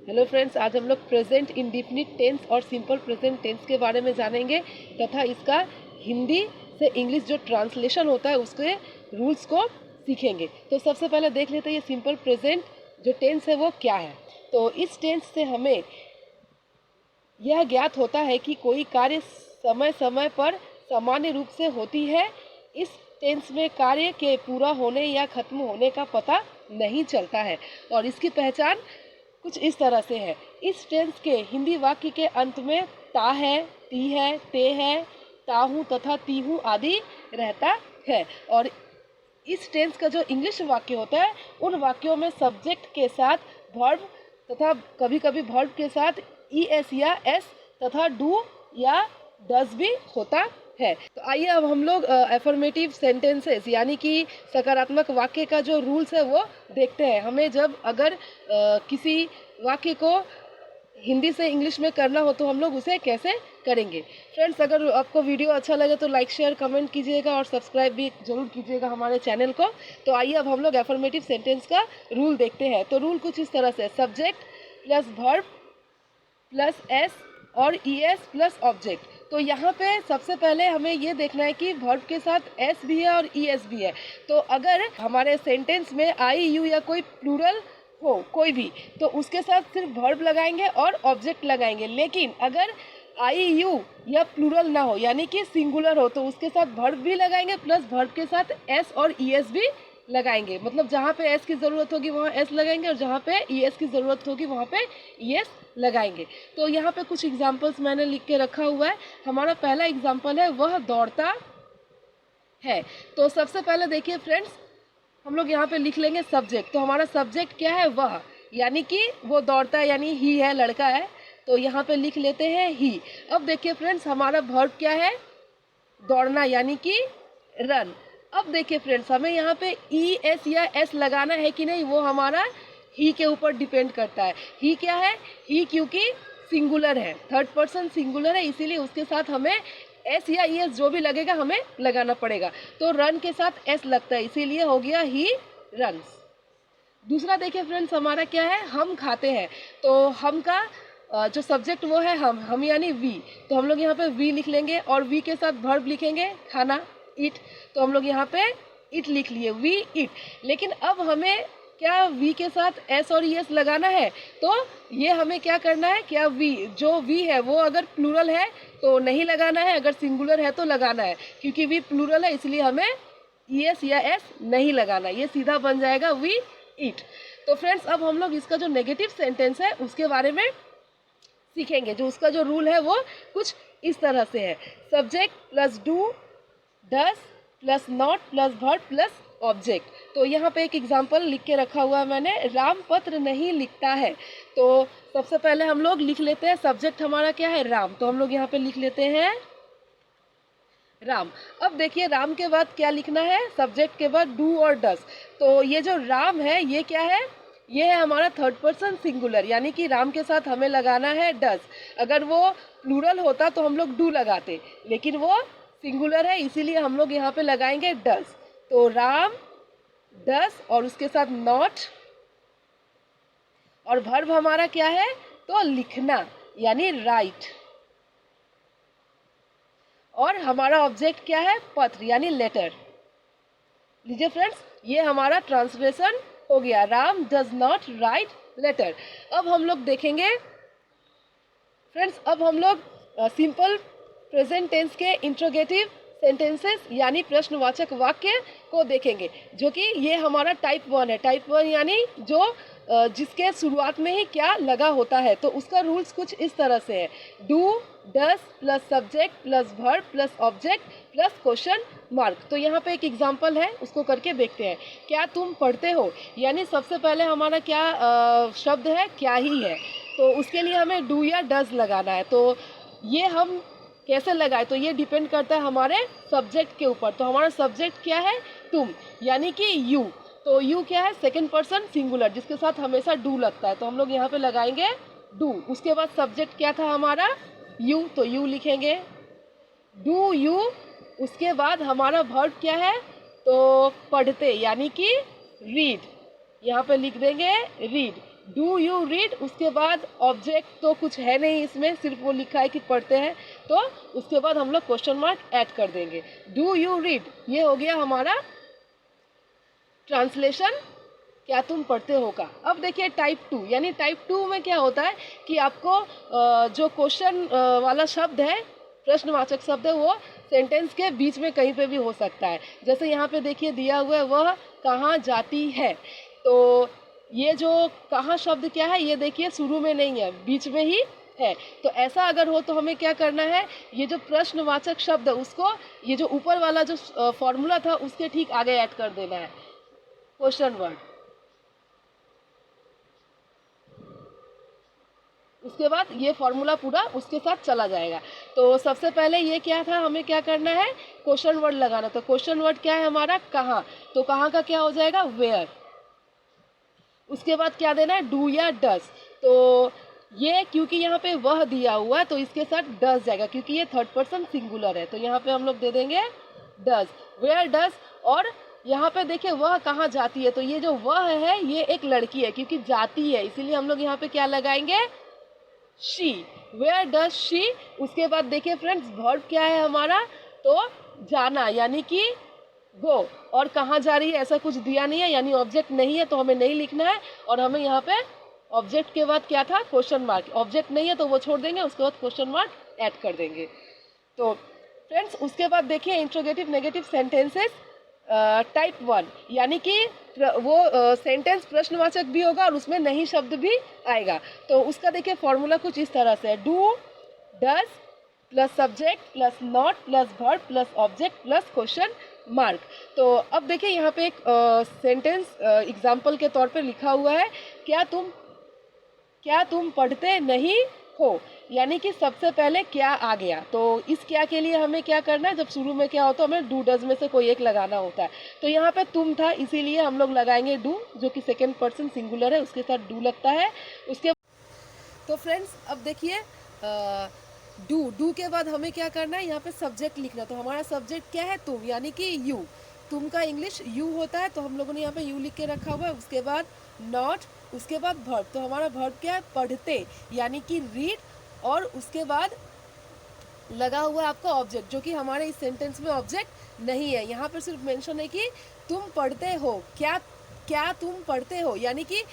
Hello friends, आज हम लोग प्रेजेंट इंडेफिनिट टेंस और सिंपल प्रेजेंट टेंस के बारे में जानेंगे तथा इसका हिंदी से इंग्लिश जो ट्रांसलेशन होता है उसके रूल्स को सीखेंगे। तो सबसे पहले देख लेते हैं ये सिंपल प्रेजेंट जो टेंस है वो क्या है। तो इस टेंस से हमें यह ज्ञात होता है कि कोई कार्य समय समय पर सामान्य रूप से होती है। इस टेंस में कार्य के पूरा होने या खत्म होने का पता नहीं चलता है और इसकी पहचान कुछ इस तरह से है। इस टेंस के हिंदी वाक्य के अंत में ता है, ती है, ते है, ताहूँ तथा तीहूँ आदि रहता है। और इस टेंस का जो इंग्लिश वाक्य होता है उन वाक्यों में सब्जेक्ट के साथ वर्ब तथा कभी कभी वर्ब के साथ ईएस या एस तथा डू या डज भी होता है। तो आइए अब हम लोग एफर्मेटिव सेंटेंसेस यानी कि सकारात्मक वाक्य का जो रूल्स है वो देखते हैं। हमें जब अगर किसी वाक्य को हिंदी से इंग्लिश में करना हो तो हम लोग उसे कैसे करेंगे। फ्रेंड्स, अगर आपको वीडियो अच्छा लगे तो लाइक शेयर कमेंट कीजिएगा और सब्सक्राइब भी जरूर कीजिएगा हमारे चैनल को। तो आइए अब हम लोग एफर्मेटिव सेंटेंस का रूल देखते हैं। तो रूल कुछ इस तरह से, subject plus verb plus S और ईएस प्लस ऑब्जेक्ट। तो यहाँ पे सबसे पहले हमें ये देखना है कि वर्ब के साथ एस भी है और ईएस भी है। तो अगर हमारे सेंटेंस में आई यू या कोई प्लूरल हो कोई भी तो उसके साथ सिर्फ वर्ब लगाएंगे और ऑब्जेक्ट लगाएंगे। लेकिन अगर आई यू या प्लूरल ना हो यानी कि सिंगुलर हो तो उसके साथ वर्ब भी लगाएंगे प्लस वर्ब के साथ एस और ईएस भी लगाएंगे। मतलब जहाँ पे एस की ज़रूरत होगी वहाँ एस लगाएंगे और जहाँ पे ईएस की ज़रूरत होगी वहाँ पे ईएस लगाएंगे। तो यहाँ पे कुछ एग्जांपल्स मैंने लिख के रखा हुआ है। हमारा पहला एग्जांपल है वह दौड़ता है। तो सबसे पहले देखिए फ्रेंड्स, हम लोग यहाँ पे लिख लेंगे सब्जेक्ट। तो हमारा सब्जेक्ट क्या है, वह, यानी कि वो दौड़ता है यानी ही है, लड़का है। तो यहाँ पे लिख लेते हैं ही। अब देखिए फ्रेंड्स, हमारा वर्ब क्या है, दौड़ना यानी कि रन। अब देखिए फ्रेंड्स, हमें यहाँ पे ई एस या एस लगाना है कि नहीं वो हमारा ही के ऊपर डिपेंड करता है। ही क्या है, ही क्योंकि सिंगुलर है, थर्ड पर्सन सिंगुलर है, इसीलिए उसके साथ हमें एस या ई एस जो भी लगेगा हमें लगाना पड़ेगा। तो रन के साथ एस लगता है, इसीलिए हो गया ही रन्स। दूसरा देखिए फ्रेंड्स, हमारा क्या है, हम खाते हैं। तो हम का जो सब्जेक्ट वो है हम यानी वी। तो हम लोग यहाँ पे वी लिख लेंगे और वी के साथ वर्ब लिखेंगे खाना, ईट। तो हम लोग यहाँ पे ईट लिख लिए, वी ईट। लेकिन अब हमें क्या वी के साथ एस और एस लगाना है। तो ये हमें क्या करना है, क्या वी जो वी है वो अगर प्लूरल है तो नहीं लगाना है, अगर सिंगुलर है तो लगाना है। क्योंकि वी प्लूरल है इसलिए हमें एस या एस नहीं लगाना, ये सीधा बन जाएगा वी ईट। तो फ्रेंड्स, अब हम लोग इसका जो नेगेटिव सेंटेंस है उसके बारे में सीखेंगे। जो उसका जो रूल है वो कुछ इस तरह से है, subject plus do does plus not plus verb plus object. तो यहाँ पे एक एग्जांपल लिख के रखा हुआ है मैंने, राम पत्र नहीं लिखता है। तो सबसे पहले हम लोग लिख लेते हैं, सब्जेक्ट हमारा क्या है, राम। तो हम लोग यहाँ पे लिख लेते हैं राम। अब देखिए राम के बाद क्या लिखना है, सब्जेक्ट के बाद डू और डस। तो ये जो राम है ये क्या है, ये है हमारा थर्ड पर्सन सिंगुलर, यानी कि राम के साथ हमें लगाना है डस। अगर वो प्लूरल होता तो हम लोग डू लगाते, लेकिन वो सिंगुलर है इसीलिए हम लोग यहाँ पे लगाएंगे डस। तो राम डस और उसके साथ नॉट, और वर्ब हमारा क्या है, तो लिखना यानी राइट। और हमारा ऑब्जेक्ट क्या है, पत्र यानी लेटर। लीजिए फ्रेंड्स, ये हमारा ट्रांसलेशन हो गया, Ram does not write letter. अब हम लोग देखेंगे फ्रेंड्स, अब हम लोग सिंपल प्रेजेंट टेंस के इंट्रोगेटिव सेंटेंसेस यानी प्रश्नवाचक वाक्य को देखेंगे, जो कि ये हमारा टाइप 1 है। टाइप 1 यानी जो जिसके शुरुआत में ही क्या लगा होता है। तो उसका रूल्स कुछ इस तरह से है, do does plus subject plus verb plus object plus question mark. तो यहाँ पे एक एग्जांपल है, उसको करके देखते हैं। क्या तुम पढ़ते हो, यानी सबसे पहले हमारा क्या शब्द है, क्या ही है। तो उसके लिए हमें डू या डज लगाना है। तो ये हम कैसे लगाए, तो ये डिपेंड करता है हमारे सब्जेक्ट के ऊपर। तो हमारा सब्जेक्ट क्या है, तुम यानी कि यू। तो यू क्या है, सेकंड पर्सन सिंगुलर जिसके साथ हमेशा डू लगता है। तो हम लोग यहाँ पे लगाएंगे डू। उसके बाद सब्जेक्ट क्या था हमारा, यू, तो यू लिखेंगे डू यू। उसके बाद हमारा वर्ब क्या है, तो पढ़ते यानी कि रीड, यहाँ पे लिख देंगे रीड। डू यू रीड, उसके बाद ऑब्जेक्ट तो कुछ है नहीं इसमें, सिर्फ वो लिखा है कि पढ़ते हैं, तो उसके बाद हम लोग क्वेश्चन मार्क ऐड कर देंगे। डू यू रीड, ये हो गया हमारा ट्रांसलेशन, क्या तुम पढ़ते हो का। अब देखिए टाइप 2, यानी टाइप 2 में क्या होता है कि आपको जो क्वेश्चन वाला शब्द है, प्रश्नवाचक शब्द है, वो सेंटेंस के बीच में कहीं पे भी हो सकता है। जैसे यहाँ पे देखिए दिया हुआ है वह कहाँ जाती है, तो ये जो कहाँ शब्द क्या है, ये देखिए शुरू में नहीं है, बीच में ही है। तो ऐसा अगर हो तो हमें क्या करना है, ये जो प्रश्नवाचक शब्द है उसको ये जो ऊपर वाला जो फॉर्मूला था उसके ठीक आगे ऐड कर देना है, क्वेश्चन वर्ड। उसके बाद ये फॉर्मूला पूरा उसके साथ चला जाएगा। तो सबसे पहले ये क्या था, हमें क्या करना है, क्वेश्चन वर्ड लगाना। तो क्वेश्चन वर्ड क्या है हमारा, कहाँ, तो कहाँ का क्या हो जाएगा, वेयर। उसके बाद क्या देना है, डू या डस। तो ये क्योंकि यहाँ पे वह दिया हुआ है तो इसके साथ डस जाएगा, क्योंकि ये थर्ड पर्सन सिंगुलर है, तो यहाँ पे हम लोग दे देंगे डस, वेयर डस। और यहाँ पे देखिए वह कहाँ जाती है, तो ये जो वह है ये एक लड़की है, क्योंकि जाती है इसीलिए हम लोग यहाँ पे क्या लगाएंगे, शी, वेयर डज शी। उसके बाद देखिए फ्रेंड्स वर्ब क्या है हमारा, तो जाना, यानी कि गो। और कहाँ जा रही है ऐसा कुछ दिया नहीं है, यानी ऑब्जेक्ट नहीं है तो हमें नहीं लिखना है। और हमें यहाँ पे ऑब्जेक्ट के बाद क्या था, क्वेश्चन मार्क। ऑब्जेक्ट नहीं है तो वो छोड़ देंगे, उसके बाद क्वेश्चन मार्क ऐड कर देंगे। तो फ्रेंड्स उसके बाद देखिए इंट्रोगेटिव नेगेटिव सेंटेंसेस टाइप 1, यानी कि वो सेंटेंस प्रश्नवाचक भी होगा और उसमें नहीं शब्द भी आएगा। तो उसका देखिए फॉर्मूला कुछ इस तरह से है, do does plus subject plus not plus verb plus object plus question mark. तो अब देखिए यहाँ पे एक सेंटेंस एग्जाम्पल के तौर पे लिखा हुआ है, क्या तुम पढ़ते नहीं हो, यानी कि सबसे पहले क्या आ गया। तो इस क्या के लिए हमें क्या करना है, जब शुरू में क्या होता है हमें डू डज में से कोई एक लगाना होता है। तो यहाँ पे तुम था इसीलिए हम लोग लगाएंगे डू, जो कि सेकेंड पर्सन सिंगुलर है उसके साथ डू लगता है। उसके तो फ्रेंड्स अब देखिए डू के बाद हमें क्या करना है, यहाँ पे सब्जेक्ट लिखना। तो हमारा सब्जेक्ट क्या है, तुम, यानी कि यू। तुम का इंग्लिश यू होता है, तो हम लोगों ने यहाँ पे यू लिख के रखा हुआ है। उसके बाद नॉट, उसके बाद वर्ब। तो हमारा वर्ब क्या है, पढ़ते, यानी कि रीड। और उसके बाद लगा हुआ है आपका ऑब्जेक्ट, जो कि हमारे इस सेंटेंस में ऑब्जेक्ट नहीं है। यहाँ पर सिर्फ मेंशन है कि तुम पढ़ते हो, क्या तुम पढ़ते हो, यानी कि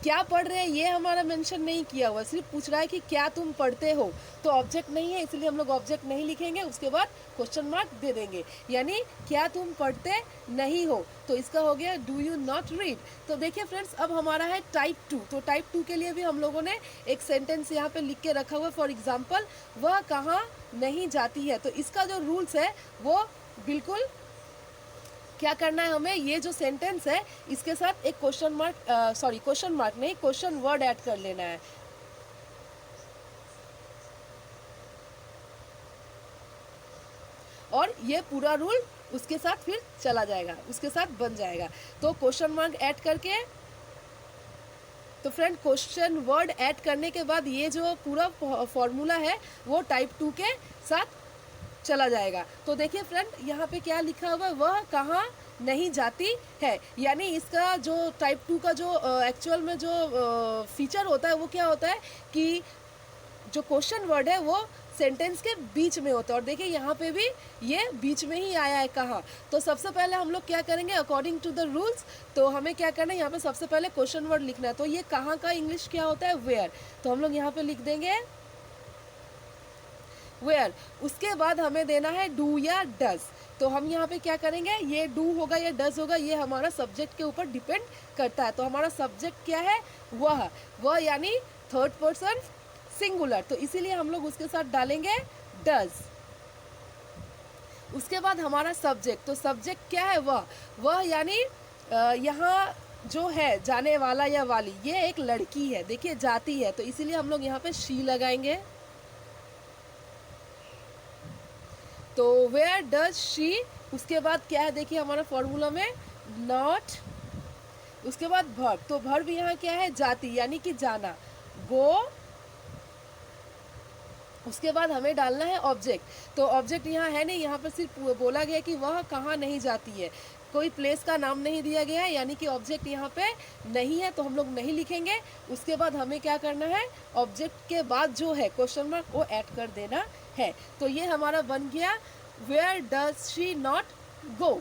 क्या पढ़ रहे हैं ये हमारा मेंशन नहीं किया हुआ, सिर्फ पूछ रहा है कि क्या तुम पढ़ते हो। तो ऑब्जेक्ट नहीं है इसलिए हम लोग ऑब्जेक्ट नहीं लिखेंगे, उसके बाद क्वेश्चन मार्क दे देंगे, यानी क्या तुम पढ़ते नहीं हो। तो इसका हो गया डू यू नॉट रीड। तो देखिए फ्रेंड्स अब हमारा है टाइप 2। तो टाइप 2 के लिए भी हम लोगों ने एक सेंटेंस यहाँ पे लिख के रखा हुआ है, फॉर एग्जाम्पल वह कहाँ नहीं जाती है। तो इसका जो रूल्स है वो बिल्कुल क्या करना है, हमें ये जो सेंटेंस है इसके साथ एक क्वेश्चन मार्क नहीं, क्वेश्चन वर्ड ऐड कर लेना है। और ये पूरा रूल उसके साथ फिर चला जाएगा, उसके साथ बन जाएगा। तो क्वेश्चन मार्क ऐड करके, तो फ्रेंड क्वेश्चन वर्ड ऐड करने के बाद ये जो पूरा फॉर्मूला है वो टाइप 2 के साथ चला जाएगा। तो देखिए फ्रेंड यहाँ पे क्या लिखा हुआ है, वह कहाँ नहीं जाती है, यानी इसका जो टाइप 2 का जो एक्चुअल में जो फीचर होता है वो क्या होता है कि जो क्वेश्चन वर्ड है वो सेंटेंस के बीच में होता है। और देखिए यहाँ पे भी ये बीच में ही आया है, कहाँ। तो सबसे पहले हम लोग क्या करेंगे, अकॉर्डिंग टू द रूल्स, तो हमें क्या करना है, यहाँ पे सबसे पहले क्वेश्चन वर्ड लिखना है। तो ये कहाँ का इंग्लिश क्या होता है, वेयर। तो हम लोग यहाँ पे लिख देंगे वेयर। उसके बाद हमें देना है डू या डज। तो हम यहाँ पे क्या करेंगे, ये डू होगा या डज होगा ये हमारा सब्जेक्ट के ऊपर डिपेंड करता है। तो हमारा सब्जेक्ट क्या है, वह यानी थर्ड पर्सन सिंगुलर, तो इसीलिए हम लोग उसके साथ डालेंगे डज। उसके बाद हमारा सब्जेक्ट, तो सब्जेक्ट क्या है, वह यानी यहाँ जो है जाने वाला या वाली, ये एक लड़की है, देखिए जाती है, तो इसीलिए हम लोग यहाँ पे शी लगाएंगे। तो वेयर डज शी। उसके बाद क्या है, देखिए हमारा फॉर्मूला में नॉट, उसके बाद वर्ब। तो वर्ब यहाँ क्या है, जाती, यानी कि जाना, गो। उसके बाद हमें डालना है ऑब्जेक्ट। तो ऑब्जेक्ट यहाँ है नहीं, यहाँ पर सिर्फ बोला गया कि वह कहाँ नहीं जाती है। कोई प्लेस का नाम नहीं दिया गया है, यानी कि ऑब्जेक्ट यहाँ पे नहीं है, तो हम लोग नहीं लिखेंगे। उसके बाद हमें क्या करना है, ऑब्जेक्ट के बाद जो है क्वेश्चन मार्क वो ऐड कर देना है। तो ये हमारा बन गया where does she not go.